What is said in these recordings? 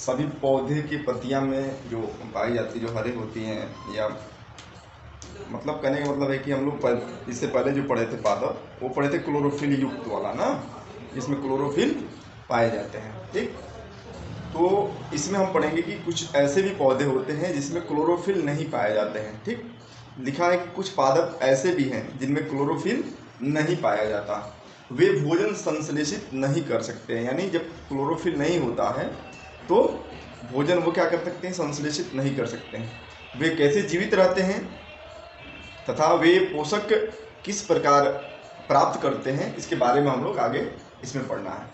सभी पौधे की पत्तियां में जो पाई जाती जो हरे होती हैं, या मतलब कहने का मतलब है कि हम लोग इससे पहले जो पढ़े थे पादप, वो पढ़े थे क्लोरोफिल युक्त वाला ना, जिसमें क्लोरोफिल पाए जाते हैं। ठीक, तो इसमें हम पढ़ेंगे कि कुछ ऐसे भी पौधे होते हैं जिसमें क्लोरोफिल नहीं पाए जाते हैं। ठीक, लिखा है कि कुछ पादप ऐसे भी हैं जिनमें क्लोरोफिल नहीं पाया जाता, वे भोजन संश्लेषित नहीं कर सकते हैं। यानी जब क्लोरोफिल नहीं होता है तो भोजन वो क्या कर सकते हैं, संश्लेषित नहीं कर सकते हैं। वे कैसे जीवित रहते हैं तथा वे पोषक किस प्रकार प्राप्त करते हैं, इसके बारे में हम लोग आगे इसमें पढ़ना है।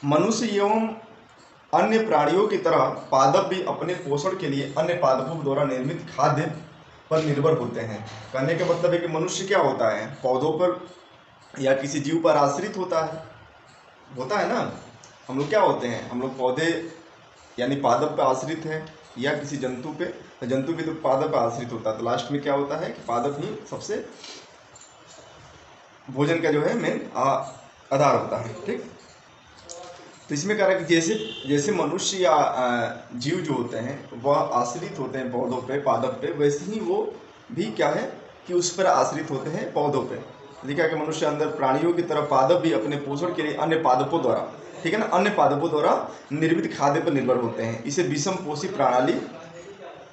मनुष्य एवं अन्य प्राणियों की तरह पादप भी अपने पोषण के लिए अन्य पादपों द्वारा निर्मित खाद्य पर निर्भर होते हैं। कहने का मतलब है कि मनुष्य क्या होता है, पौधों पर या किसी जीव पर आश्रित होता है ना। हम लोग क्या होते हैं, हम लोग पौधे यानी पादप पर आश्रित हैं, या किसी जंतु पे, तो जंतु भी तो पादप पर आश्रित होता है। तो लास्ट में क्या होता है कि पादप ही सबसे भोजन का जो है मेन आधार होता है। ठीक, तो इसमें कह रहा है कि जैसे जैसे मनुष्य या जीव जो होते हैं वह आश्रित होते हैं पौधों पे, पादप पे, वैसे ही वो भी क्या है कि उस पर आश्रित होते हैं पौधों पे। लिखा है कि मनुष्य अंदर प्राणियों की तरह पादप भी अपने पोषण के लिए अन्य पादपों द्वारा, ठीक है ना, अन्य पादपों द्वारा निर्मित खाद्य पर निर्भर होते हैं। इसे विषम पोषी प्रणाली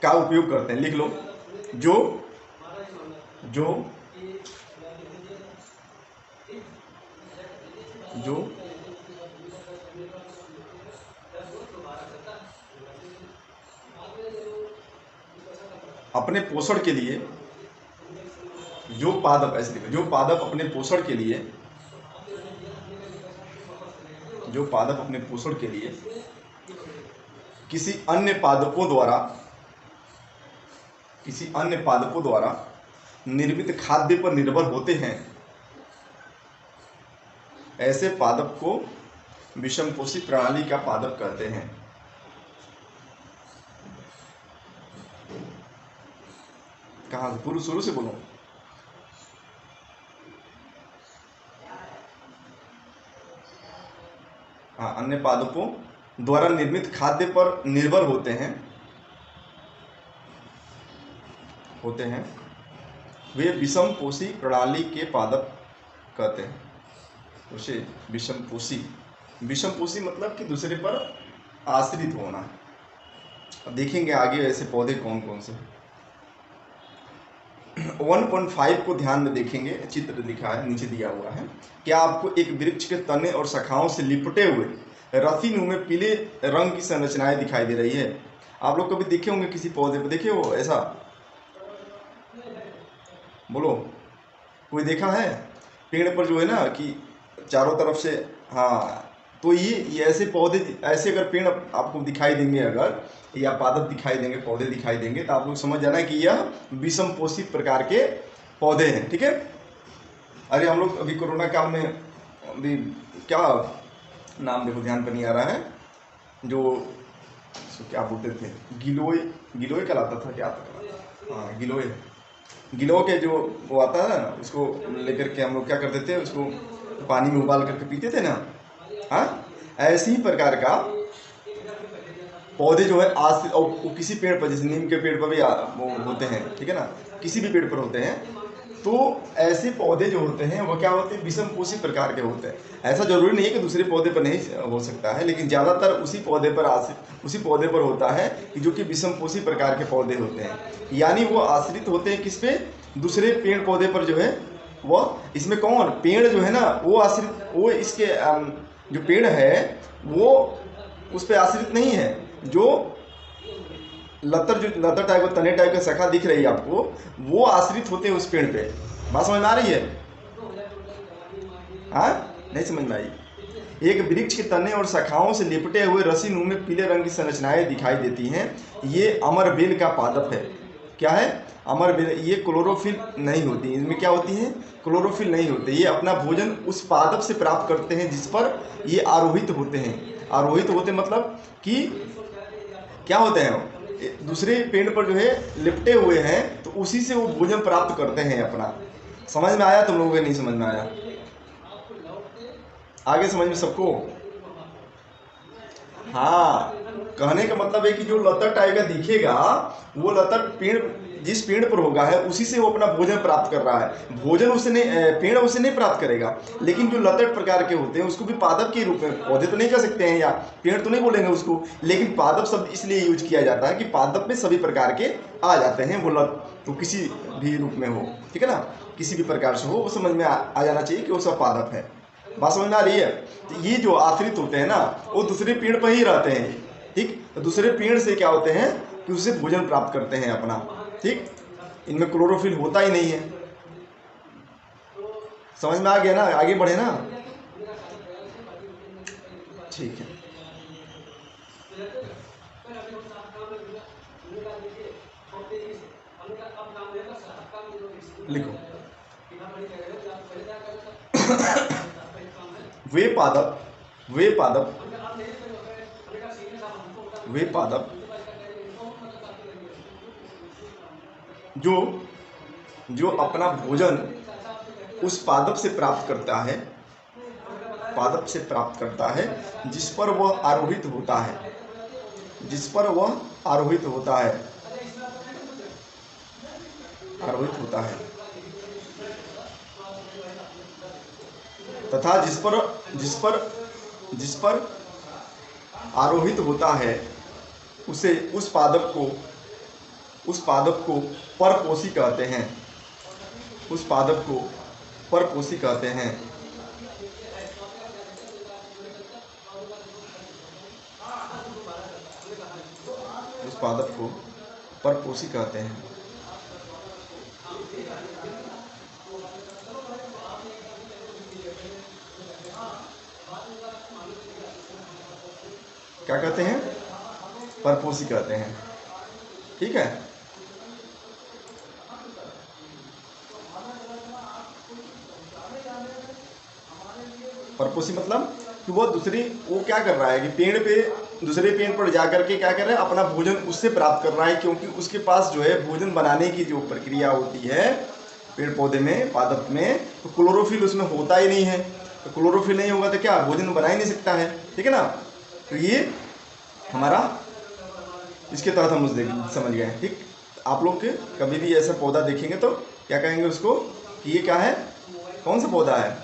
का उपयोग करते हैं। लिख लो, जो अपने पोषण के लिए, जो पादप, ऐसे लिखो, जो पादप अपने पोषण के लिए, जो पादप अपने पोषण के लिए किसी अन्य पादपों द्वारा निर्मित खाद्य पर निर्भर होते हैं, ऐसे पादप को विषमपोषी प्रणाली का पादप कहते हैं। कहाँ से, पूर्व शुरू से बोलो। हाँ, अन्य पादपों द्वारा निर्मित खाद्य पर निर्भर होते हैं, वे विषमपोषी प्रणाली के पादप कहते हैं। उसे विषमपोषी मतलब कि दूसरे पर आश्रित होना। अब देखेंगे आगे ऐसे पौधे कौन कौन से। 1.5 को ध्यान में देखेंगे, चित्र लिखा है नीचे दिया हुआ है। क्या आपको एक वृक्ष के तने और शाखाओं से लिपटे हुए रसीनुमा में पीले रंग की संरचनाएं दिखाई दे रही है? आप लोग कभी देखे होंगे किसी पौधे पर, देखे हो ऐसा? बोलो, कोई देखा है? पेड़ पर जो है ना कि चारों तरफ से, हाँ, तो ये ऐसे पौधे, ऐसे अगर पेड़ आपको दिखाई देंगे, अगर या पादप दिखाई देंगे, पौधे दिखाई देंगे, तो आप लोग समझ जाना कि यह विषमपोषी प्रकार के पौधे हैं। ठीक है। अरे हम लोग अभी कोरोना काल में, अभी क्या नाम देखो ध्यान पर नहीं आ रहा है, जो क्या बोलते थे, गिलोय कहलाता था, क्या था, हाँ गिलोय के जो वो आता है ना, उसको लेकर के हम लोग क्या करते थे, उसको पानी में उबाल करके पीते थे ना। हाँ, ऐसे ही प्रकार का पौधे जो है आश्रित, और किसी पेड़ पर, जैसे नीम के पेड़ पर भी वो होते हैं, ठीक है ना, किसी भी पेड़ पर होते हैं। तो ऐसे पौधे जो होते हैं वो क्या होते हैं, विषमपोषी प्रकार के होते हैं। ऐसा जरूरी नहीं है कि दूसरे पौधे पर नहीं हो सकता है, लेकिन ज़्यादातर उसी पौधे पर होता है कि जो कि विषमपोषी प्रकार के पौधे होते हैं। यानी वो आश्रित होते हैं किस पे, दूसरे पेड़ पौधे पर जो है वो। इसमें कौन, पेड़ जो है ना वो आश्रित, वो इसके जो पेड़ है वो उस पर आश्रित नहीं है। जो लतर टाइप का, तने टाइप का शाखा दिख रही है आपको, वो आश्रित होते हैं उस पेड़ पे। बात समझ में आ रही है? हाँ, नहीं समझ में आई? एक वृक्ष के तने और शाखाओं से लिपटे हुए रसीनुमा में पीले रंग की संरचनाएं दिखाई देती हैं। ये अमरबेल का पादप है। क्या है? अमरबेल। ये क्लोरोफिल नहीं होती, इनमें क्या होती है, क्लोरोफिल नहीं होते। ये अपना भोजन उस पादप से प्राप्त करते हैं जिस पर ये आरोहित होते हैं। आरोहित होते मतलब कि क्या होते हैं, दूसरे पेड़ पर जो है लिपटे हुए हैं, तो उसी से वो भोजन प्राप्त करते हैं अपना। समझ में आया तुम लोगों को? नहीं समझ में आया? आगे समझ में सबको? हाँ, कहने का मतलब है कि जो लतर टाइप का दिखेगा वो लतर पेड़, जिस पेड़ पर होगा है उसी से वो अपना भोजन प्राप्त कर रहा है। भोजन उसने पेड़ उसे नहीं प्राप्त करेगा। लेकिन जो लतर प्रकार के होते हैं उसको भी पादप के रूप में, पौधे तो नहीं कह सकते हैं या पेड़ तो नहीं बोलेंगे उसको, लेकिन पादप शब्द इसलिए यूज किया जाता है कि पादप में सभी प्रकार के आ जाते हैं। वो तो किसी भी रूप में हो, ठीक है ना, किसी भी प्रकार से हो, वो समझ में आ जाना चाहिए कि वो सब पादप है। बात समझ में आ रही है? तो ये जो आश्रित होते हैं ना वो दूसरे पेड़ पर ही रहते हैं, ठीक। तो दूसरे पेड़ से क्या होते हैं कि उससे भोजन प्राप्त करते हैं अपना, ठीक। इनमें क्लोरोफिल होता ही नहीं है। समझ में आ गया ना? आगे बढ़े ना, ठीक है। लिखो वे पादप जो अपना भोजन उस पादप से प्राप्त करता है, जिस पर वह आरोहित होता है तथा जिस पर आरोहित होता है उसे उस पादप को परपोषी कहते हैं। उस पादप को परपोषी कहते हैं। क्या कहते हैं? परपोषी कहते हैं, ठीक है। परपोषी मतलब कि वो क्या कर रहा है कि दूसरे पेड़ पर जाकर के क्या कर रहा है, अपना भोजन उससे प्राप्त कर रहा है, क्योंकि उसके पास जो है भोजन बनाने की जो प्रक्रिया होती है पेड़ पौधे में, पादप में, तो क्लोरोफिल उसमें होता ही नहीं है। तो क्लोरोफिल नहीं होगा तो क्या भोजन बना ही नहीं सकता है, ठीक है ना। तो ये हमारा इसके तहत हम समझ गए, ठीक। आप लोग के कभी भी ऐसा पौधा देखेंगे तो क्या कहेंगे उसको कि ये क्या है, कौन सा पौधा है?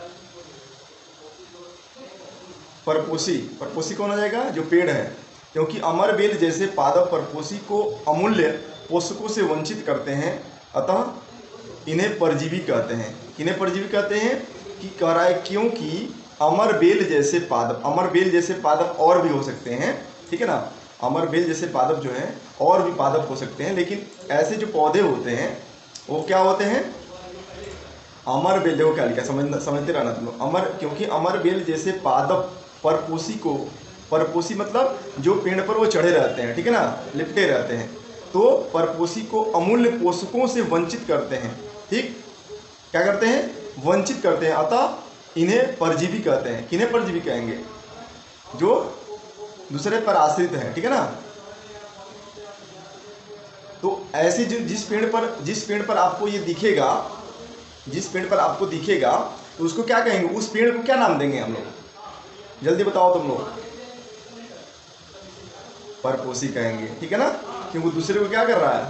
परपोषी कौन हो जाएगा? जो पेड़ है। क्योंकि अमर बेल जैसे पादप परपोषी को अमूल्य पोषकों से वंचित करते हैं, अतः इन्हें परजीवी कहते हैं। किन्हें परजीवी कहते हैं? कि कह रहा है क्योंकि अमर बेल जैसे पादप और भी हो सकते हैं, ठीक है ना। अमर बेल जैसे पादप जो है और भी पादप हो सकते हैं, लेकिन ऐसे जो पौधे होते हैं वो क्या होते हैं? अमर बेल। देखो क्या लिखा, समझते रहना तुम लोग। क्योंकि अमर बेल जैसे पादप परपोषी मतलब जो पेड़ पर वो चढ़े रहते हैं, ठीक है ना, लिपटे रहते हैं, तो परपोषी को अमूल्य पोषकों से वंचित करते हैं, ठीक। क्या करते हैं? वंचित करते हैं, अतः इन्हें परजीवी कहते हैं। किन्हें परजीवी कहेंगे? जो दूसरे पर आश्रित है, ठीक है ना। तो ऐसे जिस पेड़ पर आपको ये दिखेगा, तो उसको क्या कहेंगे? उस पेड़ को क्या नाम देंगे हम लोग? जल्दी बताओ तुम लोग। परपोषी कहेंगे, ठीक है ना, क्योंकि दूसरे को क्या कर रहा है?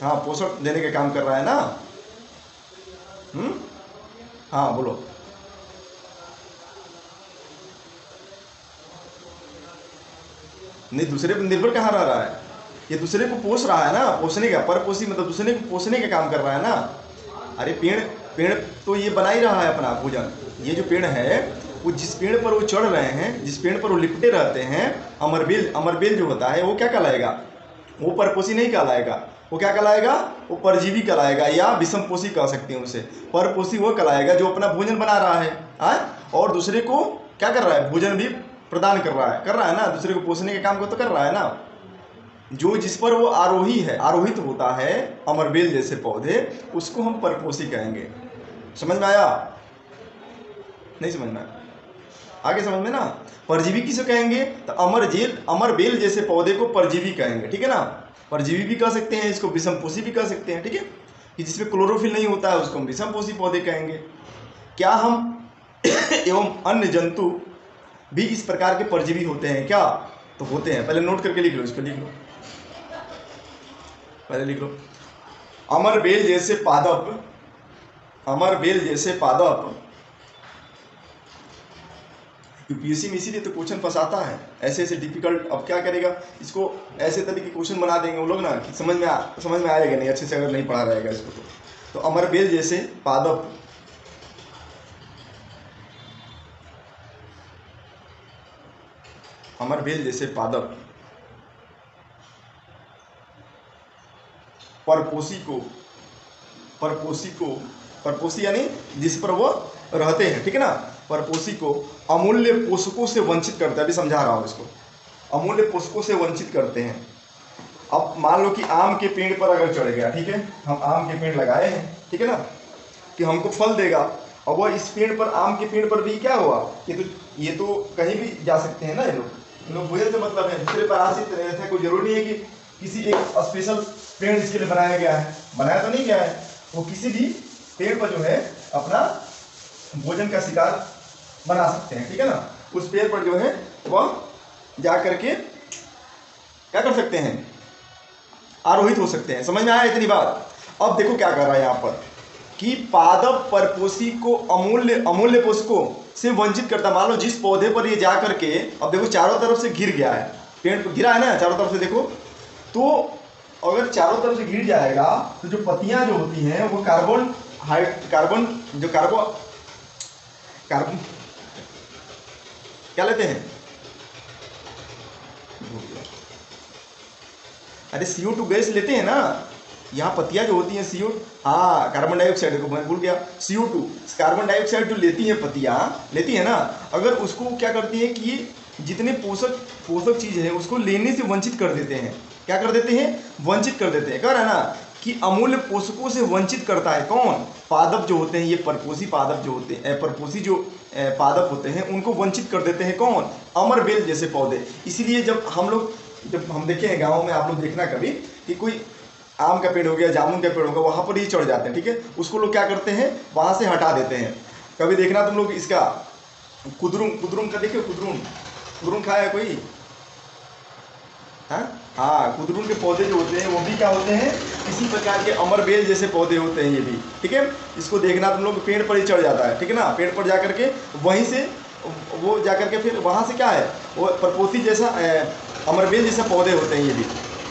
हाँ, पोषण देने का काम कर रहा है ना। हाँ बोलो। नहीं, दूसरे पर निर्भर कहाँ रह रहा है? ये दूसरे को पोष रहा है ना, पोषने का। परपोषी मतलब दूसरे को पोषने का काम कर रहा है ना। अरे पेड़ तो ये बना ही रहा है अपना भोजन। ये जो पेड़ है वो जिस पेड़ पर वो चढ़ रहे हैं, जिस पेड़ पर वो लिपटे रहते हैं, अमरबेल जो होता है वो क्या कहलाएगा? वो परपोषी नहीं कहलाएगा। वो क्या कहलाएगा? वो परजीवी कहलाएगा, या विषमपोषी कह सकते हैं उसे। परपोषी वो कहलाएगा जो अपना भोजन बना रहा है और दूसरे को क्या कर रहा है? भोजन भी प्रदान कर रहा है ना, दूसरे को पोषने के काम को तो कर रहा है ना। जो जिस पर वो आरोहित होता है, अमरबेल जैसे पौधे, उसको हम परपोषी कहेंगे। समझ में आया? नहीं समझ में आया? आगे समझ में ना। परजीवी किसे कहेंगे? तो अमरबेल जैसे पौधे को परजीवी कहेंगे, ठीक है ना। परजीवी भी कह सकते हैं इसको, विषमपोषी भी कह सकते हैं, ठीक है। कि जिसमें क्लोरोफिल नहीं होता है उसको हम विषमपोषी पौधे कहेंगे। क्या हम एवं अन्य जंतु भी इस प्रकार के परजीवी होते हैं क्या? तो होते हैं। पहले नोट करके लिख लो, इस पर लिख लो, पहले लिख लो। अमरबेल जैसे पादप, अमरबेल जैसे पादप, यूपीएससी में इसीलिए तो क्वेश्चन फंसाता है ऐसे ऐसे डिफिकल्ट। अब क्या करेगा, इसको ऐसे तरह के क्वेश्चन बना देंगे वो लोग ना कि समझ में आएगा नहीं अच्छे से अगर नहीं पढ़ा रहेगा इसको। तो अमरबेल जैसे पादप, अमरबेल जैसे पादप परपोषी यानी जिस पर वो रहते हैं, ठीक है ना, परपोषी को अमूल्य पोषकों से वंचित करते हैं। अभी समझा रहा हूँ इसको, अमूल्य पोषकों से वंचित करते हैं। अब मान लो कि आम के पेड़ पर अगर चढ़ गया, ठीक है, हम आम के पेड़ लगाए हैं, ठीक है ना, कि हमको फल देगा, और वह इस पेड़ पर, आम के पेड़ पर भी क्या हुआ, ये तो कहीं भी जा सकते हैं ना, ये लोग भोजन से मतलब है, दूसरे पर आश्रित रहते हैं। कोई जरूरी नहीं है कि किसी एक स्पेशल पेड़ इसके लिए बनाया गया है, बनाया तो नहीं गया है, वो किसी भी पेड़ पर जो है अपना भोजन का शिकार बना सकते हैं, ठीक है ना। उस पेड़ पर जो है वह जा करके क्या कर सकते हैं, आरोहित हो सकते हैं। समझ में आया इतनी बात। अब देखो क्या कर रहा है यहाँ पर कि पादप परपोषी को अमूल्य पोषकों से वंचित करता। मान लो जिस पौधे पर ये जा करके, अब देखो चारों तरफ से घिर गया है, पेड़ गिरा है ना चारों तरफ से, देखो तो अगर चारों तरफ से गिर जाएगा तो जो पत्तियां जो होती हैं वो कार्बन क्या लेते हैं, अरे CO2 गैस लेते हैं ना। यहाँ पत्तियां जो होती हैं CO, हाँ कार्बन डाइऑक्साइड को मैं भूल गया, CO2 कार्बन डाइऑक्साइड जो लेती हैं पत्तियां, लेती है ना, अगर उसको क्या करती है कि ये जितने पोषक चीज है उसको लेने से वंचित कर देते हैं। क्या कर देते हैं, वंचित कर देते हैं। कह रहा है ना कि अमूल्य पोषकों से वंचित करता है कौन, पादप जो होते हैं, ये परपोषी पादप जो होते हैं, परपोषी जो पादप होते हैं उनको वंचित कर देते हैं कौन, अमरबेल जैसे पौधे। इसीलिए जब हम देखे हैं गाँव में, आप लोग देखना कभी कि कोई आम का पेड़ हो गया, जामुन का पेड़ हो गया, वहाँ पर ही चढ़ जाते हैं, ठीक है, उसको लोग क्या करते हैं, वहाँ से हटा देते हैं। कभी देखना तुम लोग इसका कुदरुम का देखिए, कुदरुम खाया है कोई, हाँ कुदरुम के पौधे जो होते हैं वो भी क्या होते हैं, इसी प्रकार के अमरबेल जैसे पौधे होते हैं ये भी, ठीक है। इसको देखना तुम लोग, पेड़ पर ही चढ़ जाता है, ठीक है ना, पेड़ पर जाकर के वहीं से वो जाकर के फिर वहाँ से क्या है, वो परपोषी जैसा अमरबेल जैसे पौधे होते हैं ये भी।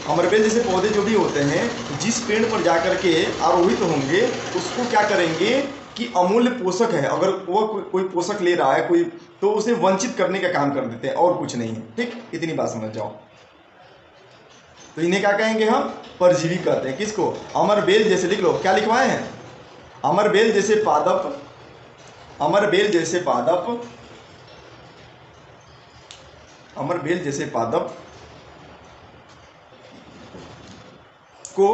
अमरबेल जैसे पौधे जो भी होते हैं, जिस पेड़ पर जाकर के आरोहित होंगे उसको क्या करेंगे कि अमूल्य पोषक है, अगर वो कोई पोषक ले रहा है कोई, तो उसे वंचित करने का काम कर देते हैं, और कुछ नहीं है, ठीक। इतनी बात समझ जाओ। तो इन्हें क्या कहेंगे हम, परजीवी कहते हैं। किसको, अमरबेल जैसे, लिख लो क्या लिखवाए हैं, अमरबेल जैसे पादप, अमरबेल जैसे पादप, अमरबेल जैसे पादप को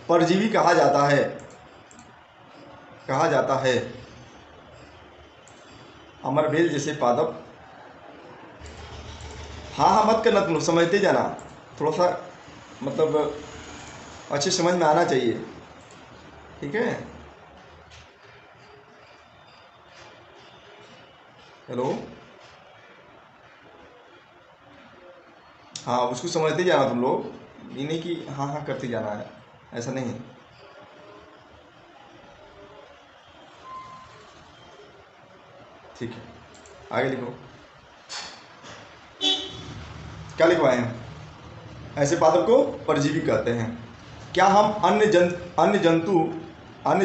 परजीवी कहा जाता है, कहा जाता है। अमरबेल जैसे पादप, हाँ मत करना तुम लोग, समझते जाना, थोड़ा सा मतलब अच्छे समझ में आना चाहिए, ठीक है। हेलो, हाँ उसको समझते जाना तुम लोग, ये नहीं कि हाँ करते जाना है, ऐसा नहीं। ठीक है, आगे लिखो क्या लिखवाए हैं, ऐसे पादप को परजीवी कहते हैं। क्या हम अन्य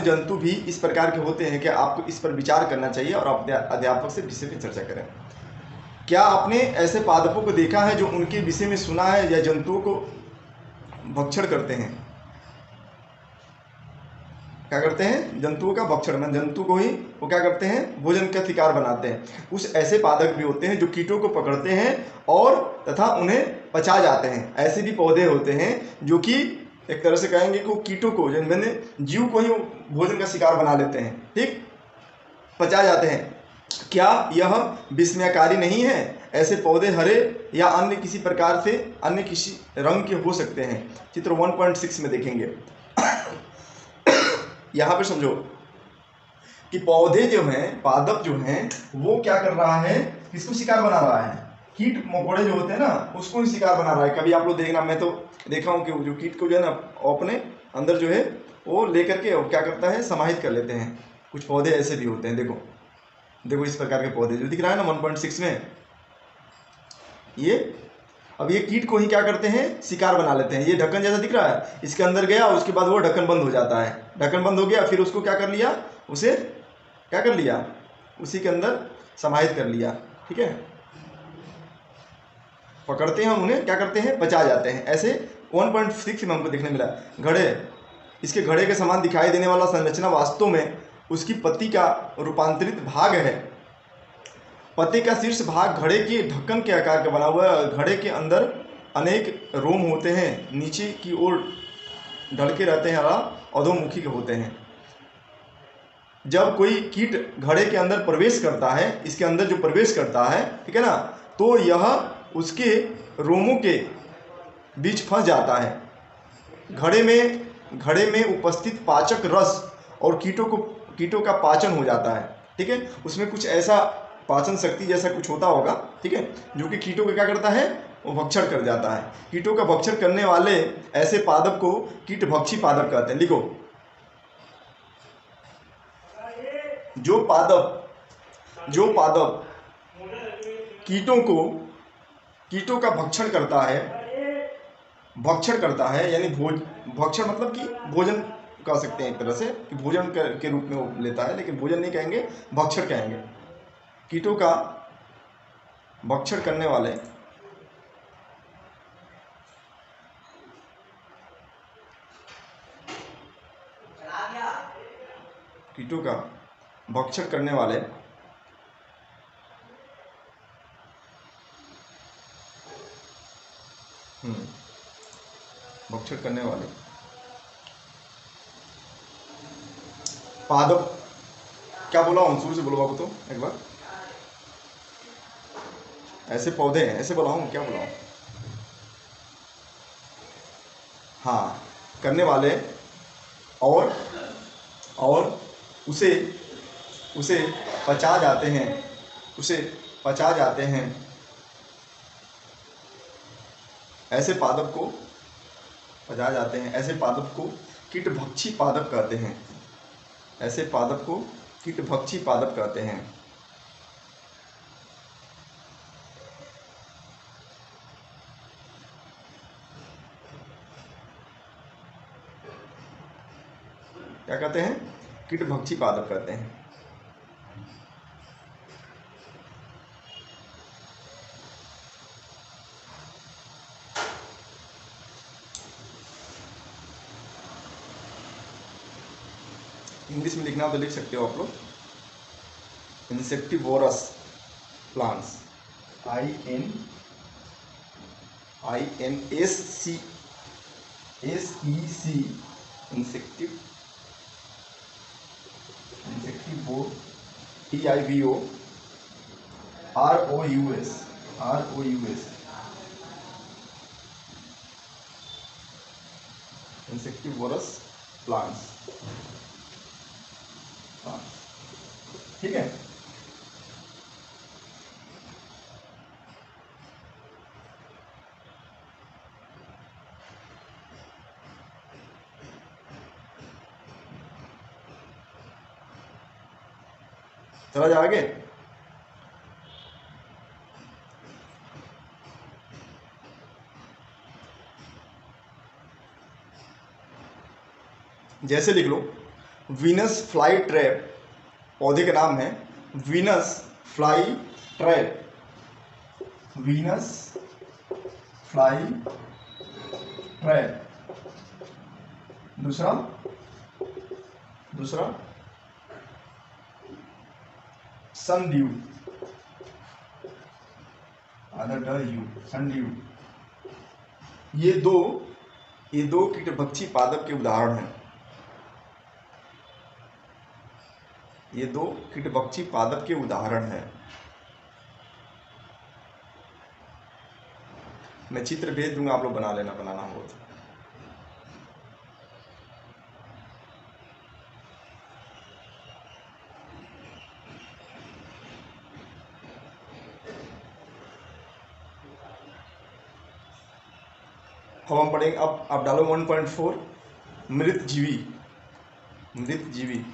जंतु भी इस प्रकार के होते हैं? क्या आपको इस पर विचार करना चाहिए और अपने अध्यापक से विषय में चर्चा करें। क्या आपने ऐसे पादपों को देखा है जो उनके विषय में सुना है या जंतुओं को भक्षण करते हैं? क्या करते हैं, जंतुओं का भक्षण, में जंतु को ही वो क्या करते हैं, भोजन का शिकार बनाते हैं। कुछ ऐसे पादप भी होते हैं जो कीटों को पकड़ते हैं और तथा उन्हें पचा जाते हैं। ऐसे भी पौधे होते हैं जो कि एक तरह से कहेंगे कि कीटों को, मैंने जीव को ही भोजन का शिकार बना लेते हैं, ठीक, पचा जाते हैं। क्या यह विस्मयकारी नहीं है? ऐसे पौधे हरे या अन्य किसी प्रकार से, अन्य किसी रंग के हो सकते हैं। चित्र 1.6 में देखेंगे। यहाँ पे समझो कि पौधे जो हैं, पादप जो हैं, वो क्या कर रहा है, किसको शिकार बना रहा है, कीट मकोड़े जो होते हैं ना उसको ही शिकार बना रहा है। कभी आप लोग देखना, मैं तो देखा हूँ कि जो कीट को जो है ना अपने अंदर जो है वो लेकर के क्या करता है, समाहित कर लेते हैं। कुछ पौधे ऐसे भी होते हैं, देखो देखो इस प्रकार के पौधे जो दिख रहा है ना 1.6 में, ये अब ये कीट को ही क्या करते हैं, शिकार बना लेते हैं। ये ढक्कन जैसा दिख रहा है, इसके अंदर गया, उसके बाद वो ढक्कन बंद हो जाता है। ढक्कन बंद हो गया, फिर उसको क्या कर लिया, उसे क्या कर लिया, उसी के अंदर समाहित कर लिया। ठीक है, पकड़ते हैं उन्हें, क्या करते हैं, बचा जाते हैं। ऐसे 1.6 में हमको देखने मिला। घड़े, इसके घड़े के समान दिखाई देने वाला संरचना वास्तव में उसकी पत्ती का रूपांतरित भाग है। पत्ते का शीर्ष भाग घड़े के ढक्कन के आकार का बना हुआ है। घड़े के अंदर अनेक रोम होते हैं, नीचे की ओर ढलके रहते हैं और अधोमुखी के होते हैं। जब कोई कीट घड़े के अंदर प्रवेश करता है, इसके अंदर जो प्रवेश करता है, ठीक है ना, तो यह उसके रोमों के बीच फंस जाता है। घड़े में उपस्थित पाचक रस और कीटों का पाचन हो जाता है। ठीक है, उसमें कुछ ऐसा पाचन शक्ति जैसा कुछ होता होगा, ठीक है, जो कि कीटों का क्या करता है, वो भक्षण कर जाता है। कीटों का भक्षण करने वाले ऐसे पादप को कीटभक्षी पादप कहते हैं। लिखो, जो पादप कीटों का भक्षण करता है, यानी भक्षण मतलब कि भोजन कह सकते हैं एक तरह से, कि भोजन के रूप में वो लेता है, लेकिन भोजन नहीं कहेंगे, भक्षण कहेंगे। कीटों का भक्षण करने वाले पादप, क्या बोला हूँ, शुरू से बोलो बाबू, तो एक बार, ऐसे पौधे हैं, ऐसे बोला हूँ, क्या बोला हूँ, हाँ, करने वाले और उसे पचा जाते हैं, ऐसे पादप को पचा जाते हैं। ऐसे पादप को कीटभक्षी पादप कहते हैं। ऐसे पादप को कीटभक्षी पादप कहते हैं। क्या कहते हैं, कीटभक्षी पादप कहते हैं। इंग्लिश में लिखना हो तो लिख सकते हो आप लोग, insectivorous plants, INSECT, इंसेक्टिवो, TIVOROUS, insectivorous plants. ठीक है, चला जाए आगे। जैसे लिख लो, वीनस फ्लाई ट्रैप, पौधे का नाम है Venus fly trap, Venus fly trap. दूसरा सनड्यू, सनड्यू। ये दो कीटभक्षी पादप के उदाहरण हैं। ये दो कीटभक्षी पादप के उदाहरण हैं। मैं चित्र भेज दूंगा, आप लोग बना लेना, बनाना हो तो। अब हम पढ़ेंगे, अब आप डालो 1.4 मृत जीवी। मृत जीवी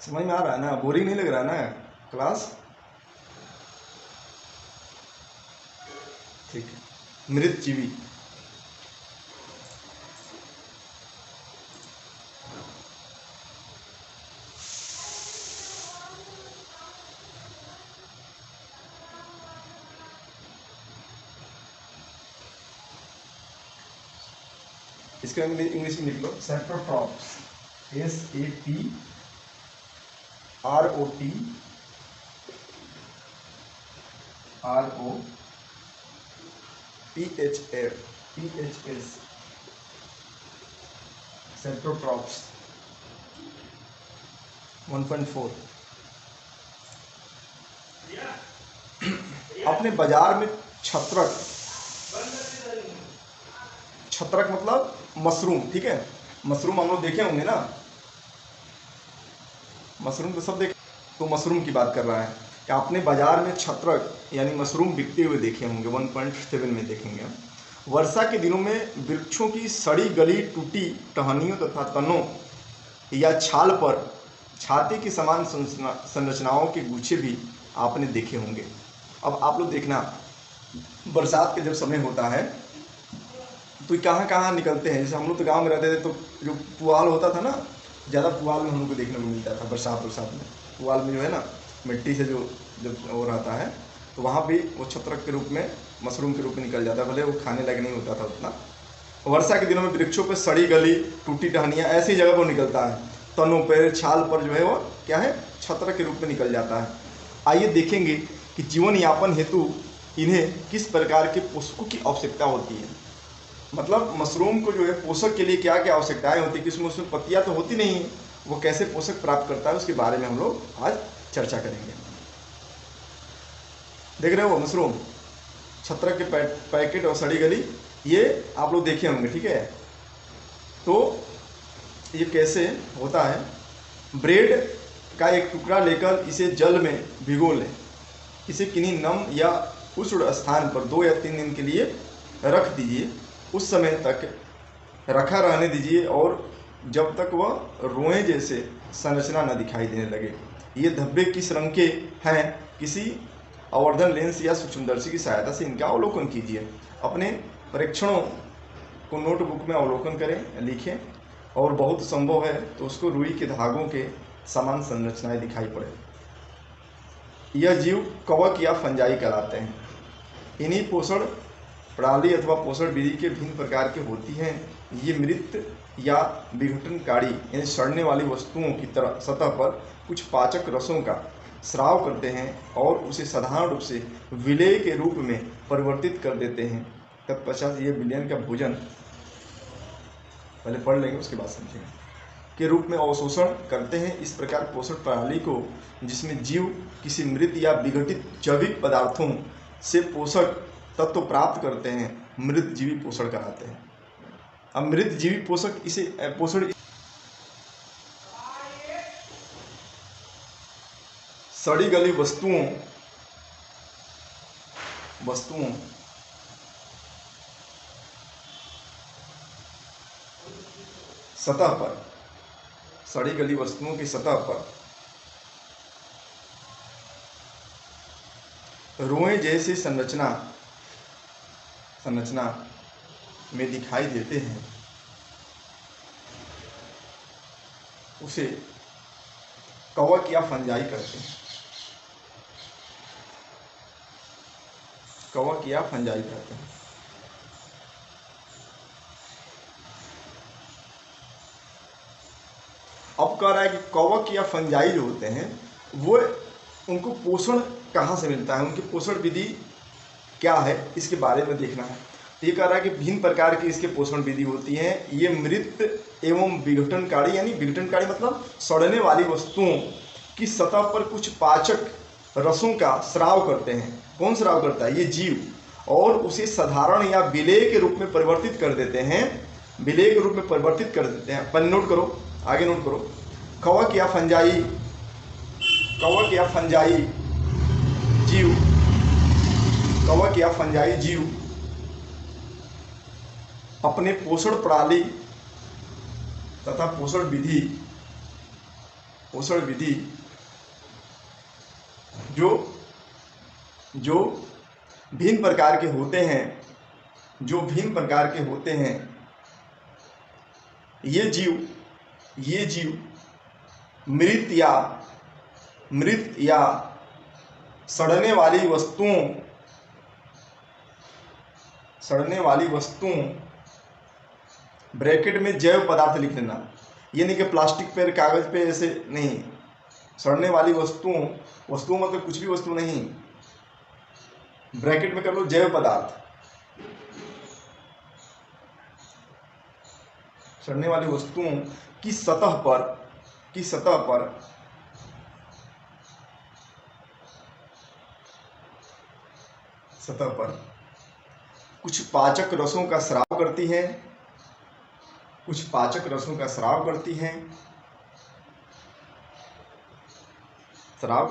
समझ में आ रहा है ना? बोरिंग नहीं लग रहा है ना क्लास? ठीक है। मृत जीवी इसका इंग्लिश में लिख लो, सेप्टोट्रॉप्स, SAPROTPHS, सेप्टोट्रॉप्स 1.4। अपने बाजार में छत्रक, छत्रक मतलब मशरूम, ठीक है? मशरूम हम लोग देखे होंगे ना, मशरूम तो सब देखे। तो मशरूम की बात कर रहा है कि आपने बाजार में छत्रक यानी मशरूम बिकते हुए देखे होंगे, 1.7 में देखेंगे। वर्षा के दिनों में वृक्षों की सड़ी गली टूटी टहनियों तथा तनों या छाल पर छाती की समान संरचनाओं के गुच्छे भी आपने देखे होंगे। अब आप लोग देखना, बरसात के जब समय होता है तो कहाँ कहाँ निकलते हैं। जैसे हम लोग तो गांव में रहते थे तो जो पुआल होता था ना, ज़्यादा पुआल में हम लोग को देखने को मिलता था बरसात में। पुआल में जो है ना मिट्टी से जो जब वो रहता है तो वहाँ भी वो छत्रक के रूप में, मशरूम के रूप में निकल जाता है, भले वो खाने लायक नहीं होता था उतना। वर्षा के दिनों में वृक्षों पर सड़ी गली टूटी टहनियाँ ऐसी जगह पर निकलता है, तनों पर छाल पर जो है वो क्या है, छत्रक के रूप में निकल जाता है। आइए देखेंगे कि जीवन यापन हेतु इन्हें किस प्रकार के पोषकों की आवश्यकता होती है। मतलब मशरूम को जो है पोषक के लिए क्या क्या आवश्यकताएं होती है, किसमें उसमें पत्तियां तो होती नहीं है, वो कैसे पोषक प्राप्त करता है उसके बारे में हम लोग आज चर्चा करेंगे। देख रहे हो मशरूम, छत्रक के पैकेट और सड़ी गली, ये आप लोग देखे होंगे, ठीक है? तो ये कैसे होता है, ब्रेड का एक टुकड़ा लेकर इसे जल में भिगो लें, इसे किन्हीं नम या उष्ण स्थान पर 2 या 3 दिन के लिए रख दीजिए। उस समय तक रखा रहने दीजिए और जब तक वह रोए जैसे संरचना न दिखाई देने लगे। ये धब्बे किस रंग के हैं, किसी आवर्धन लेंस या सूक्ष्मदर्शी की सहायता से इनका अवलोकन कीजिए। अपने परीक्षणों को नोटबुक में अवलोकन करें, लिखें, और बहुत संभव है तो उसको रुई के धागों के समान संरचनाएं दिखाई पड़े। यह जीव कवक या फंजाई कहलाते हैं। इन्हीं पोषण प्रणाली अथवा पोषण विधि के भिन्न प्रकार के होती हैं। ये मृत या विघटनकारी यानी सड़ने वाली वस्तुओं की तरह सतह पर कुछ पाचक रसों का स्राव करते हैं और उसे साधारण रूप से विलेय के रूप में परिवर्तित कर देते हैं। तत्पश्चात ये विलयन का भोजन, पहले पढ़ लेंगे उसके बाद समझेंगे, के रूप में अवशोषण करते हैं। इस प्रकार पोषण प्रणाली को, जिसमें जीव किसी मृत या विघटित जैविक पदार्थों से पोषक तत्व प्राप्त करते हैं, मृत जीवी पोषण कहलाते हैं। अब मृत जीवी पोषक इसे पोषण सड़ी गली वस्तुओं सतह पर, सड़ी गली वस्तुओं की सतह पर रोए जैसी संरचना में दिखाई देते हैं, उसे कवक या फंजाई कहते हैं। कवक या फंजाई कहते हैं। अब कह रहा है कि कवक या फंजाई जो होते हैं वो, उनको पोषण कहाँ से मिलता है, उनकी पोषण विधि क्या है, इसके बारे में देखना है। ये कह रहा है कि भिन्न प्रकार की इसके पोषण विधि होती हैं। ये मृत एवं विघटनकारी, यानी विघटनकारी मतलब सड़ने वाली वस्तुओं की सतह पर कुछ पाचक रसों का स्राव करते हैं। कौन स्राव करता है? ये जीव, और उसे साधारण या विलेय के रूप में परिवर्तित कर देते हैं। विलेय के रूप में परिवर्तित कर देते हैं। पहले नोट करो, आगे नोट करो, कवक या फंजाई जीव, कवक या फंजाई जीव अपने पोषण प्रणाली तथा पोषण विधि जो भिन्न प्रकार के होते हैं, ये जीव मृत या सड़ने वाली वस्तुओं ब्रैकेट में जैव पदार्थ लिख लेना, ये नहीं कि प्लास्टिक पे कागज पे ऐसे नहीं, सड़ने वाली वस्तुओं मतलब कुछ भी वस्तु नहीं, ब्रैकेट में कर लो जैव पदार्थ, सड़ने वाली वस्तुओं की सतह पर कुछ पाचक रसों का स्राव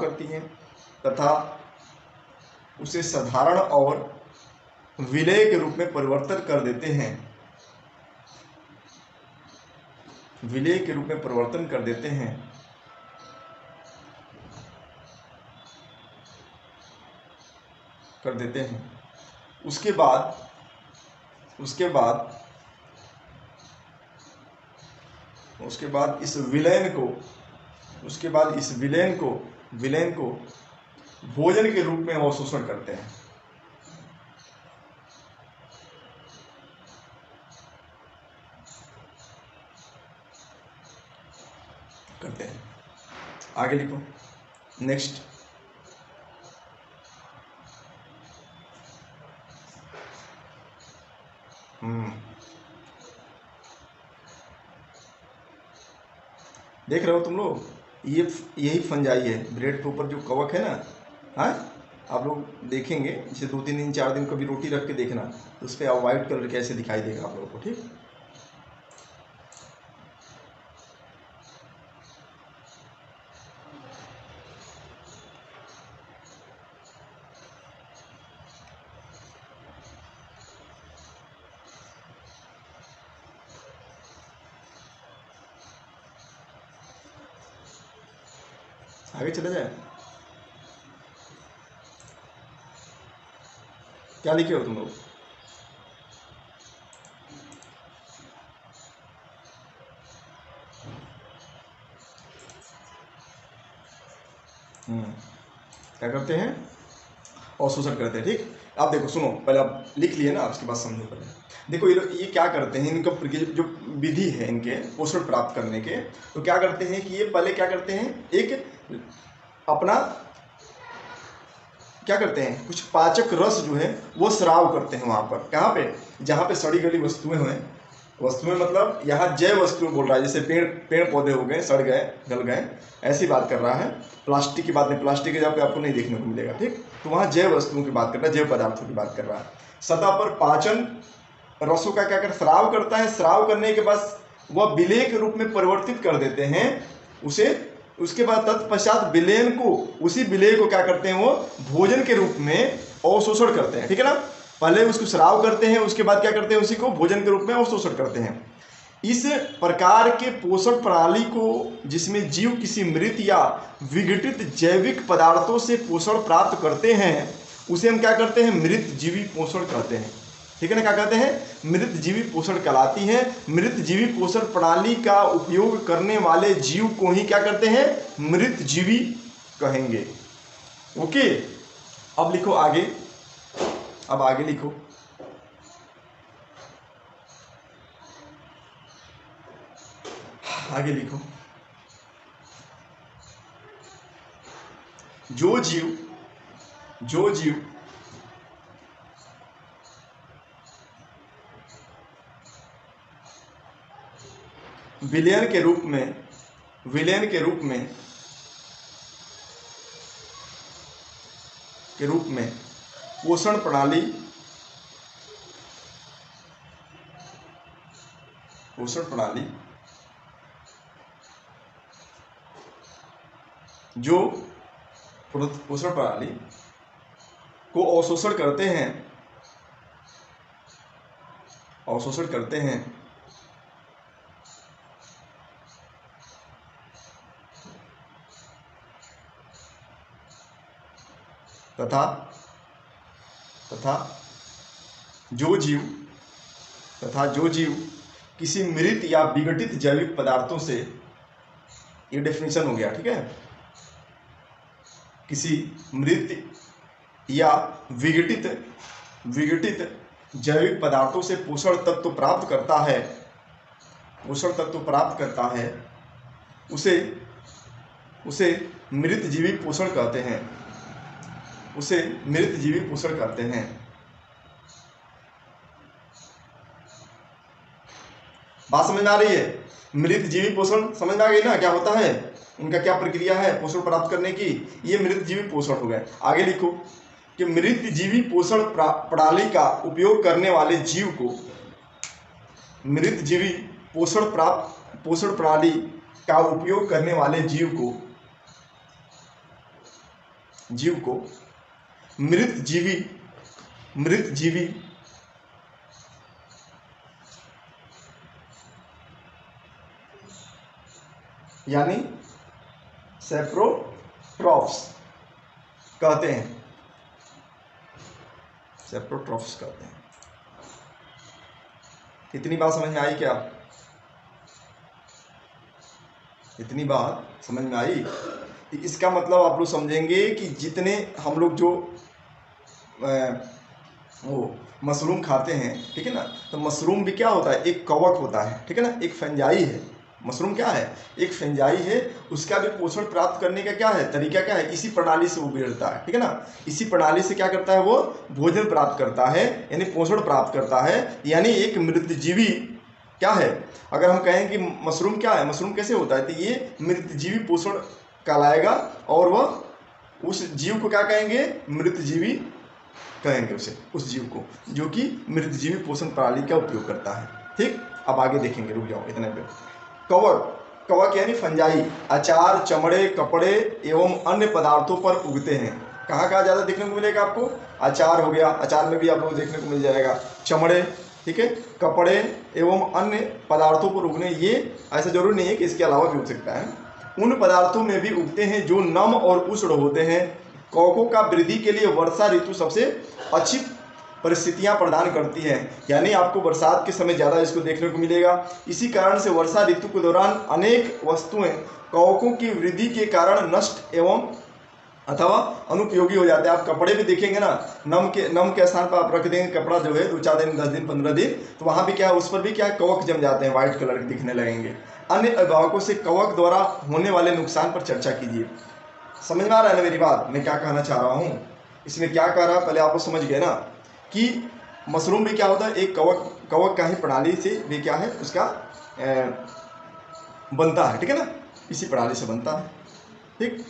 करती हैं तथा उसे साधारण और विलेय के रूप में परिवर्तन कर देते हैं, उसके बाद इस विलयन को भोजन के रूप में अवशोषण करते हैं। आगे लिखो नेक्स्ट, देख रहे हो तुम लोग, यही फंजाई है, ब्रेड के ऊपर जो कवक है ना, हाँ आप लोग देखेंगे इसे 2-3 दिन 4 दिन कभी रोटी रख के देखना, तो उस पर व्हाइट कलर कैसे दिखाई देगा आप लोगों को, ठीक। आगे चले जाए, क्या लिखे हो तुम लोग? क्या करते हैं? अवशोषण करते हैं, ठीक। आप देखो, सुनो, पहले आप लिख लिए ना, उसके बाद समझो। पहले देखो ये क्या करते हैं, इनका जो विधि है इनके पोषण प्राप्त करने के, तो क्या करते हैं कि ये पहले क्या करते हैं, एक अपना क्या करते हैं, कुछ पाचक रस जो है वो स्राव करते हैं वहां पर, कहाँ पे, जहाँ पे सड़ी गली वस्तुएं मतलब यहाँ जैव वस्तुएं बोल रहा है, जैसे पेड़ पौधे हो गए, सड़ गए, गल गए, ऐसी बात कर रहा है। प्लास्टिक की बात नहीं, प्लास्टिक के जगह पे आपको नहीं देखने को मिलेगा, ठीक। तो वहाँ जैव वस्तुओं की बात कर रहा है, जैव पदार्थों की बात कर रहा है। सतह पर पाचन रसों का क्या कर स्राव करता है, स्राव करने के बाद वह विलेय के रूप में परिवर्तित कर देते हैं उसे। उसके बाद तत्पश्चात विलयन को, उसी विलेय को क्या करते हैं, वो भोजन के रूप में अवशोषण करते हैं, ठीक है ना। पहले उसको स्राव करते हैं, उसके बाद क्या करते हैं, उसी को भोजन के रूप में अवशोषण करते हैं। इस प्रकार के पोषण प्रणाली को, जिसमें जीव किसी मृत या विघटित जैविक पदार्थों से पोषण प्राप्त करते हैं, उसे हम क्या करते हैं, मृत जीवी पोषण कहते हैं, ठीक है ना। क्या कहते हैं, मृत जीवी पोषण कहलाती है। मृत जीवी पोषण प्रणाली का उपयोग करने वाले जीव को ही क्या करते हैं, मृत जीवी कहेंगे। ओके, अब लिखो आगे, अब आगे लिखो, आगे लिखो, जो जीव विलयन के रूप में पोषण प्रणाली जो पोषण प्रणाली को अवशोषण करते हैं, अवशोषण करते हैं तथा जो जीव किसी मृत या विघटित जैविक पदार्थों से, ये डेफिनेशन हो गया, ठीक है, किसी मृत या विघटित जैविक पदार्थों से पोषण तत्व प्राप्त करता है, उसे मृत जीवी पोषण कहते हैं, उसे मृत जीवी पोषण कहते हैं। बात समझ में आ रही है? मृत जीवी पोषण समझ में आ गई ना, क्या होता है, उनका क्या प्रक्रिया है पोषण प्राप्त करने की, ये मृत जीवी पोषण हो गए। आगे लिखो कि मृत जीवी पोषण प्रणाली का उपयोग करने वाले जीव को, मृत जीवी पोषण प्रणाली का उपयोग करने वाले जीव को मृत जीवी यानी सेप्रोट्रॉफ्स कहते हैं, सेप्रोट्रॉफ्स कहते हैं। इतनी बात समझ में आई क्या? इतनी बात समझ में आई? इसका मतलब आप लोग समझेंगे कि जितने हम लोग जो वो मशरूम खाते हैं, ठीक है ना, तो मशरूम भी क्या होता है, एक कवक होता है, ठीक है ना, एक फंजाई है। मशरूम क्या है, एक फंजाई है। उसका भी पोषण प्राप्त करने का क्या है, तरीका क्या है, इसी प्रणाली से वो गुजरता है, ठीक है ना। इसी प्रणाली से क्या करता है, वो भोजन प्राप्त करता है, यानी पोषण प्राप्त करता है। यानी एक मृतजीवी क्या है, अगर हम कहें कि मशरूम क्या है, मशरूम कैसे होता है, तो ये मृतजीवी पोषण कहलाएगा। और वह उस जीव को क्या कहेंगे, मृतजीवी कहेंगे उसे, उस जीव को जो कि मृतजीवी पोषण प्रणाली का उपयोग करता है। ठीक, अब आगे देखेंगे, रुक जाओ इतने पे। कवक यानी फंजाई अचार, चमड़े, कपड़े एवं अन्य पदार्थों पर उगते हैं। कहाँ कहाँ ज़्यादा देखने को मिलेगा आपको, अचार हो गया, अचार में भी आप लोग देखने को मिल जाएगा, चमड़े, ठीक है, कपड़े एवं अन्य पदार्थों पर उगने, ये ऐसा जरूरी नहीं है कि इसके अलावा भी उग सकता है। उन पदार्थों में भी उगते हैं जो नम और उष्ण होते हैं। कवकों का वृद्धि के लिए वर्षा ऋतु सबसे अच्छी परिस्थितियां प्रदान करती है, यानी आपको बरसात के समय ज़्यादा इसको देखने को मिलेगा। इसी कारण से वर्षा ऋतु के दौरान अनेक वस्तुएं कवकों की वृद्धि के कारण नष्ट एवं अथवा अनुपयोगी हो जाते हैं। आप कपड़े भी देखेंगे ना, नम के स्थान पर आप रख देंगे कपड़ा जो है 2-4 दिन, 10 दिन, 15 दिन, तो वहाँ भी क्या है, उस पर भी क्या है, कवक जम जाते हैं, व्हाइट कलर के दिखने लगेंगे। अन्य अभिभावकों से कवक द्वारा होने वाले नुकसान पर चर्चा कीजिए। समझ में आ रहा है ना मेरी बात, मैं क्या कहना चाह रहा हूँ, इसमें क्या कह रहा है, पहले आप समझ गए ना कि मशरूम भी क्या होता है, एक कवक का ही प्रणाली से भी क्या है, उसका बनता है, ठीक है ना, इसी प्रणाली से बनता है। ठीक,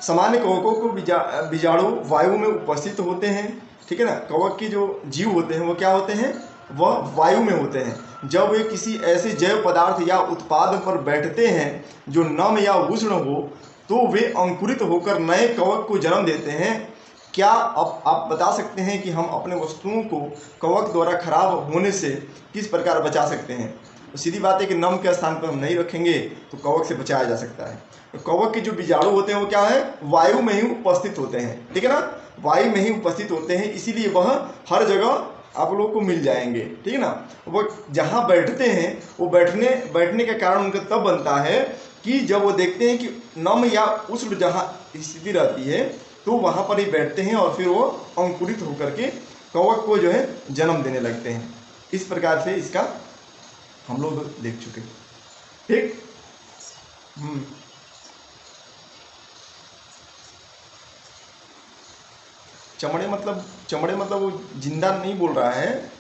सामान्य कवकों को बीजाणु वायु में उपस्थित होते हैं, ठीक है ना। कवक के जो जीव होते हैं वो क्या होते हैं, वह वायु में होते हैं। जब वे किसी ऐसे जैव पदार्थ या उत्पाद पर बैठते हैं जो नम या उष्ण हो, तो वे अंकुरित होकर नए कवक को जन्म देते हैं। क्या आप बता सकते हैं कि हम अपने वस्तुओं को कवक द्वारा खराब होने से किस प्रकार बचा सकते हैं? तो सीधी बात है कि नम के स्थान पर हम नहीं रखेंगे तो कवक से बचाया जा सकता है। तो कवक के जो बीजाणु होते हैं वो क्या है, वायु में ही उपस्थित होते हैं, ठीक है ना, वायु में ही उपस्थित होते हैं, इसीलिए वह हर जगह आप लोग को मिल जाएंगे, ठीक है ना। वो जहाँ बैठते हैं वो बैठने का कारण उनका तब बनता है कि जब वो देखते हैं कि नम या उष्ण जहाँ स्थिति रहती है तो वहाँ पर ही बैठते हैं और फिर वो अंकुरित होकर के कवक को जो है जन्म देने लगते हैं। इस प्रकार से इसका हम लोग देख चुके, ठीक। चमड़े मतलब वो जिंदा नहीं बोल रहा है,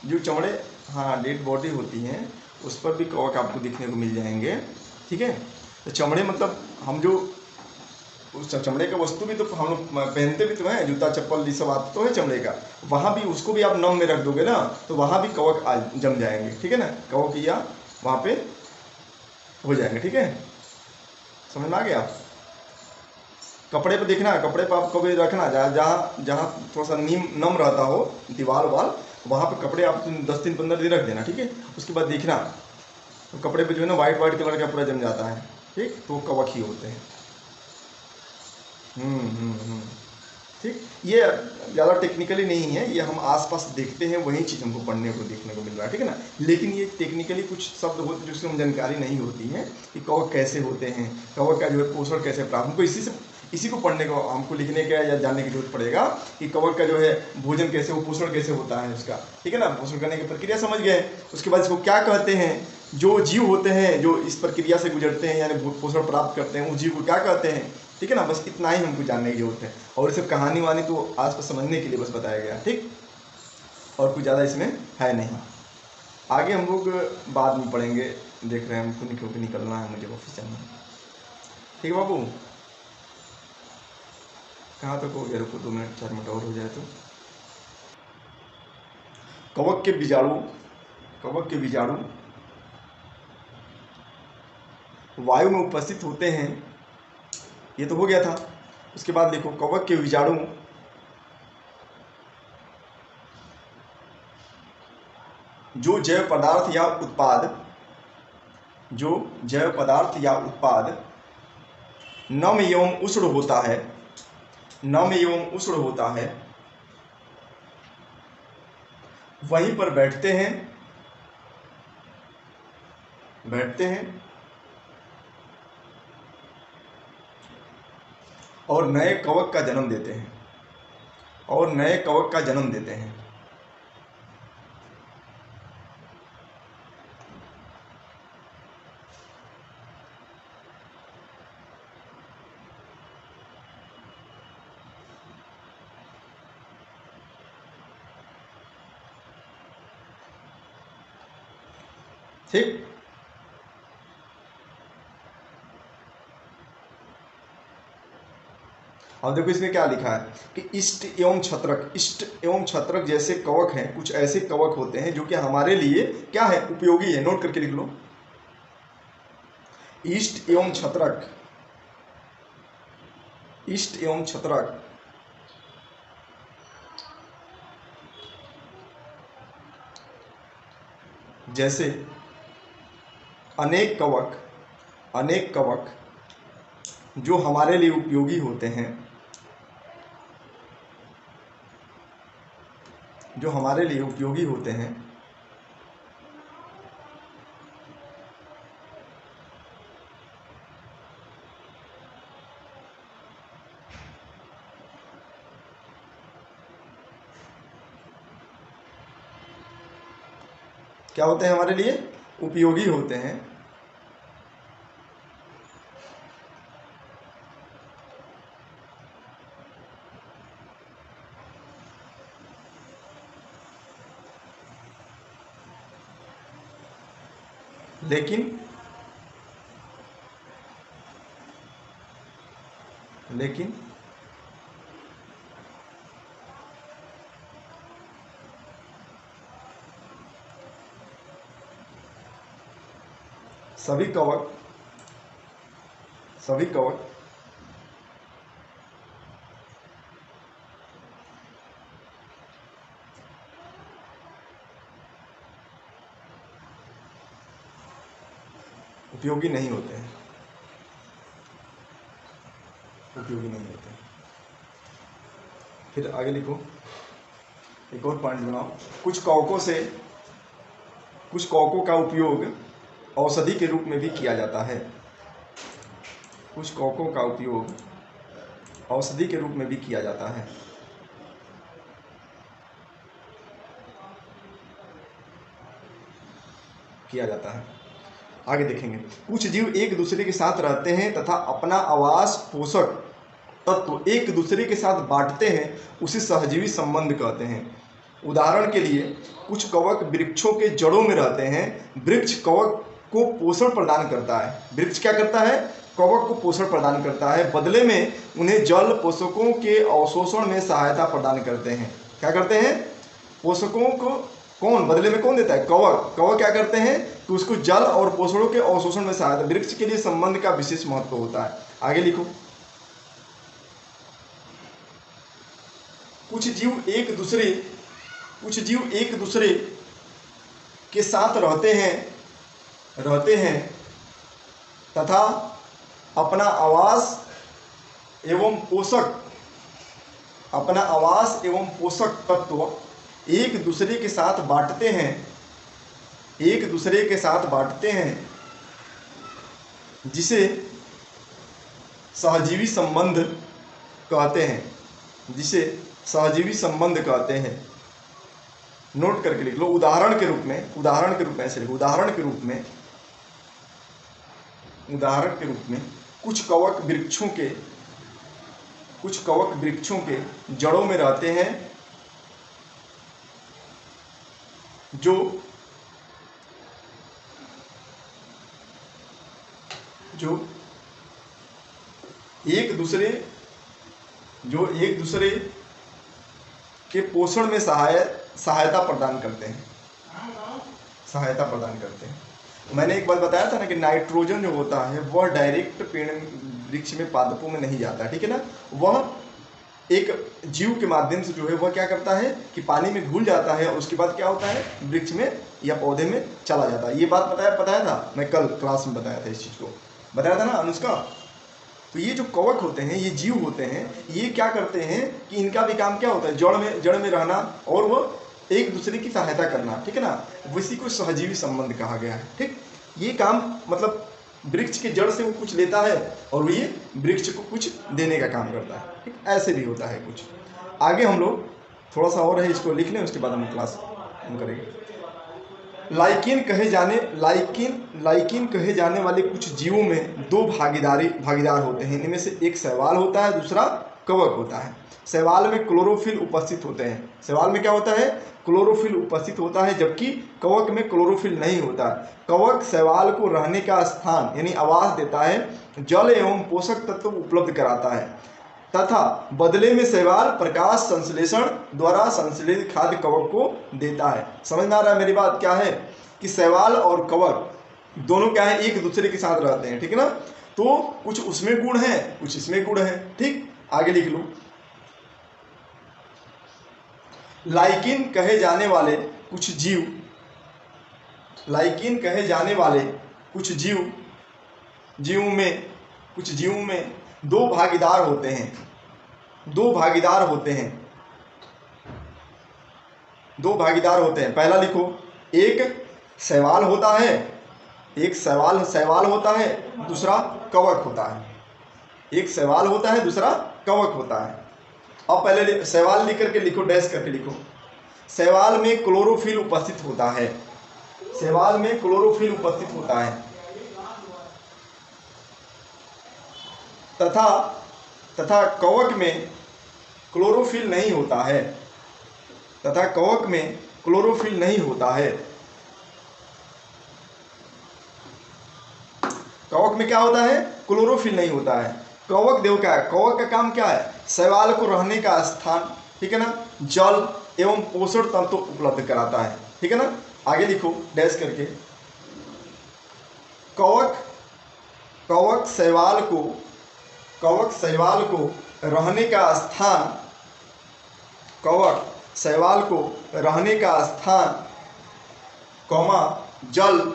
जो चमड़े, हाँ, डेड बॉडी होती हैं उस पर भी कवक आपको दिखने को मिल जाएंगे, ठीक है। तो चमड़े मतलब हम जो उस चमड़े का वस्तु भी तो हम लोग पहनते भी तो हैं, जूता चप्पल ये सब आता तो है चमड़े का, वहाँ भी उसको भी आप नम में रख दोगे ना तो वहाँ भी कवक जम जाएंगे, ठीक है ना, कवक या वहाँ पे हो जाएंगे, ठीक है, समझ में आ गया। कपड़े पे देखना, कपड़े पे आप कभी रखना जहाँ जहाँ थोड़ा सा नम रहता हो दीवार वाल, वहाँ पे कपड़े आप 10 दिन 15 दिन रख देना, ठीक है। उसके बाद देखना तो कपड़े पे जो है ना वाइट वाइट कलर का पूरा जम जाता है, ठीक, तो कवक ही होते हैं। ठीक, ये ज़्यादा टेक्निकली नहीं है, ये हम आसपास देखते हैं वही चीज़ हमको पढ़ने को देखने को मिल रहा है, ठीक है ना। लेकिन ये टेक्निकली कुछ शब्द होते हैं जिसकी हम जानकारी नहीं होती है कि कवक कैसे होते हैं, कवक का जो है पोषण कैसे प्राप्त, हमको इसी को पढ़ने को, हमको लिखने का या जानने की जरूरत पड़ेगा कि कवक का जो है भोजन कैसे हो, पोषण कैसे होता है उसका, ठीक है ना। पोषण करने की प्रक्रिया समझ गए, उसके बाद इसको क्या कहते हैं, जो जीव होते हैं जो इस प्रक्रिया से गुजरते हैं यानी पोषण प्राप्त करते हैं उस जीव को क्या कहते हैं, ठीक है ना। बस इतना ही हमको जानने की जरूरत है, और सिर्फ कहानी वानी तो आज पर समझने के लिए बस बताया गया, ठीक, और कुछ ज़्यादा इसमें है नहीं। आगे हम लोग बाद में पढ़ेंगे, देख रहे हैं हमको क्योंकि निकलना है, मुझे ऑफिस जाना है, ठीक है बाबू। कहाँ तक हो गया, रुको 2 मिनट 4 मिनट और हो जाए तो। कवक के बीजाणु वायु में उपस्थित होते हैं, ये तो हो गया था। उसके बाद देखो कवक के बीजाणु जो जैव पदार्थ या उत्पाद नम एवं उष्ण होता है वहीं पर बैठते हैं और नए कवक का जन्म देते हैं। ठीक, अब देखो इसमें क्या लिखा है कि इष्ट एवं छत्रक जैसे कवक हैं, कुछ ऐसे कवक होते हैं जो कि हमारे लिए क्या है, उपयोगी है। नोट करके लिख लो, इष्ट एवं छत्रक जैसे अनेक कवक जो हमारे लिए उपयोगी होते हैं, क्या होते हैं, हमारे लिए उपयोगी होते हैं। लेकिन सभी कवक उपयोगी नहीं होते हैं। फिर आगे लिखो, एक और पॉइंट बनाओ, कुछ कवकों का उपयोग औषधि के रूप में भी किया जाता है। आगे देखेंगे, कुछ जीव एक दूसरे के साथ रहते हैं तथा अपना आवास पोषक तत्व एक दूसरे के साथ बांटते हैं, उसे सहजीवी संबंध कहते हैं। उदाहरण के लिए कुछ कवक वृक्षों के जड़ों में रहते हैं। वृक्ष कवक को पोषण प्रदान करता है। वृक्ष क्या करता है, कवक को पोषण प्रदान करता है, बदले में उन्हें जल पोषकों के अवशोषण में सहायता प्रदान करते हैं। क्या करते हैं, पोषकों को बदले में कौन देता है, कवक क्या करते हैं कि उसको जल और पोषणों के अवशोषण में सहायता। वृक्ष के लिए संबंध का विशेष महत्व होता है। आगे लिखो, कुछ जीव एक दूसरे के साथ रहते हैं तथा अपना आवास एवं पोषक तत्व एक दूसरे के साथ बांटते हैं जिसे सहजीवी संबंध कहते हैं। नोट करके लिख लो। उदाहरण के रूप में कुछ कवक वृक्षों के जड़ों में रहते हैं जो एक दूसरे के पोषण में सहायता प्रदान करते हैं। मैंने एक बात बताया था ना कि नाइट्रोजन जो होता है वह डायरेक्ट पेड़ वृक्ष में पादपों में नहीं जाता, ठीक है ना। वह एक जीव के माध्यम से जो है वह क्या करता है कि पानी में घुल जाता है और उसके बाद क्या होता है वृक्ष में या पौधे में चला जाता है। ये बात बताया था मैं कल क्लास में, बताया था इस चीज़ को, बताया था ना अनुष्का। तो ये जो कवक होते हैं, ये जीव होते हैं, ये क्या करते हैं कि इनका भी काम क्या होता है जड़ में रहना और वो एक दूसरे की सहायता करना, ठीक है ना। इसी को सहजीवी संबंध कहा गया है, ठीक। ये काम मतलब वृक्ष के जड़ से वो कुछ लेता है और ये वृक्ष को कुछ देने का काम करता है, ठीक। ऐसे भी होता है कुछ। आगे हम लोग थोड़ा सा और है, इसको लिख लें, उसके बाद हम क्लास करेंगे। लाइकेन कहे जाने वाले कुछ जीवों में दो भागीदार होते हैं। इनमें से एक शैवाल होता है, दूसरा कवक होता है। शैवाल में क्लोरोफिल उपस्थित होते हैं। शैवाल में क्या होता है? क्लोरोफिल उपस्थित होता है, जबकि कवक में क्लोरोफिल नहीं होता। कवक शैवाल को रहने का स्थान यानी आवास देता है, जल एवं पोषक तत्व उपलब्ध कराता है तथा बदले में शैवाल प्रकाश संश्लेषण द्वारा संश्लेषित खाद्य कवक को देता है। समझ में आ रहा है मेरी बात? क्या है कि शैवाल और कवक दोनों क्या है, एक दूसरे के साथ रहते हैं, ठीक है ना। तो कुछ उसमें गुण है, कुछ इसमें गुण है, ठीक। आगे लिख लो। लाइकेन कहे जाने वाले कुछ जीव में दो भागीदार होते हैं। पहला लिखो, एक शैवाल होता है, दूसरा कवक होता है। एक शैवाल होता है, दूसरा कवक होता है। अब पहले शैवाल लिख करके लिखो, डैश करके लिखो। शैवाल में क्लोरोफिल उपस्थित होता है, तथा कवक में क्लोरोफिल नहीं होता है। कवक में क्या होता है? क्लोरोफिल नहीं होता है। कवक देखो क्या है, कवक का काम क्या है? शैवाल को रहने का स्थान, ठीक है ना, जल एवं पोषण तत्व उपलब्ध कराता है, ठीक है ना। आगे लिखो डैश करके। कवक शैवाल को रहने का स्थान, जल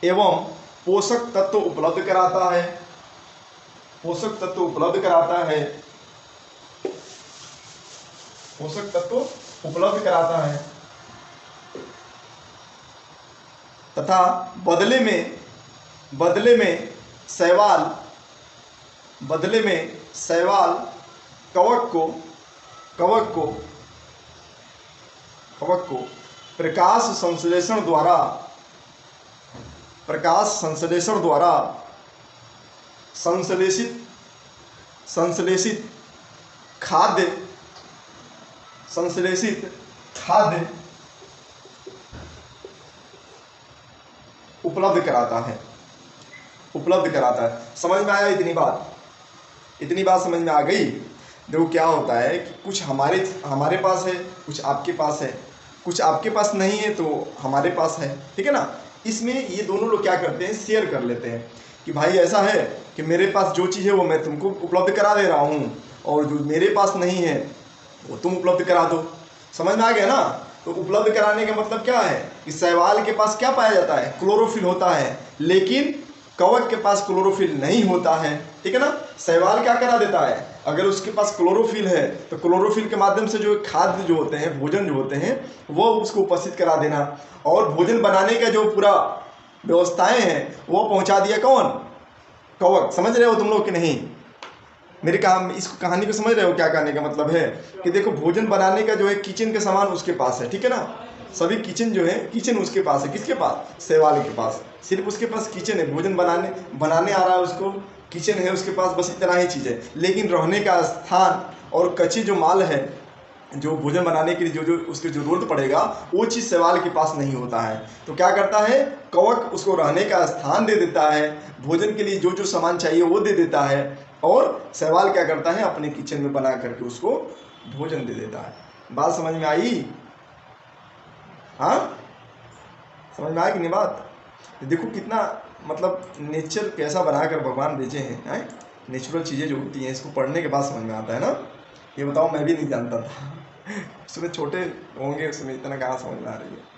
एवं पोषक तत्व उपलब्ध कराता है तथा बदले में शैवाल कवक को प्रकाश संश्लेषण द्वारा संश्लेषित खाद्य उपलब्ध कराता है। समझ में आया? इतनी बात समझ में आ गई। देखो क्या होता है कि कुछ हमारे पास है, कुछ आपके पास है, कुछ आपके पास नहीं है तो हमारे पास है, ठीक है ना। इसमें ये दोनों लोग क्या करते हैं, शेयर कर लेते हैं कि भाई ऐसा है कि मेरे पास जो चीज़ है वो मैं तुमको उपलब्ध करा दे रहा हूँ, और जो मेरे पास नहीं है वो तुम उपलब्ध करा दो। समझ में आ गया ना। तो उपलब्ध कराने का मतलब क्या है कि शैवाल के पास क्या पाया जाता है, क्लोरोफिल होता है, लेकिन कवक के पास क्लोरोफिल नहीं होता है, ठीक है ना। शैवाल क्या करा देता है, अगर उसके पास क्लोरोफिल है तो क्लोरोफिल के माध्यम से जो खाद्य जो होते हैं, भोजन जो होते हैं, वो उसको उपस्थित करा देना, और भोजन बनाने का जो पूरा व्यवस्थाएं हैं वो पहुंचा दिया कौन, कवक। समझ रहे हो तुम लोग कि नहीं, मेरे काम इस कहानी को समझ रहे हो क्या कहने का मतलब है कि देखो भोजन बनाने का जो है किचन का सामान उसके पास है, ठीक है ना। सभी किचन जो है, किचन उसके पास है, किसके पास, शैवाल के पास। सिर्फ उसके पास किचन है, भोजन बनाने आ रहा है उसको, किचन है उसके पास, बस इतना ही चीज़ है। लेकिन रहने का स्थान और कच्ची जो माल है, जो भोजन बनाने के लिए जो जो उसकी जरूरत पड़ेगा, वो चीज़ शैवाल के पास नहीं होता है। तो क्या करता है, कवक उसको रहने का स्थान दे देता है, भोजन के लिए जो जो सामान चाहिए वो दे देता है, और शैवाल क्या करता है, अपने किचन में बना करके उसको भोजन दे देता है। बात समझ में आई? हाँ, समझ में आई कि नहीं बात? देखो कितना मतलब नेचर कैसा बनाकर भगवान भेजे हैं, नेचुरल चीज़ें जो होती हैं, इसको पढ़ने के बाद समझ में आता है ना। ये बताओ, मैं भी नहीं जानता था। उसमें छोटे होंगे, उसमें इतना कहाँ समझ में आ रही है।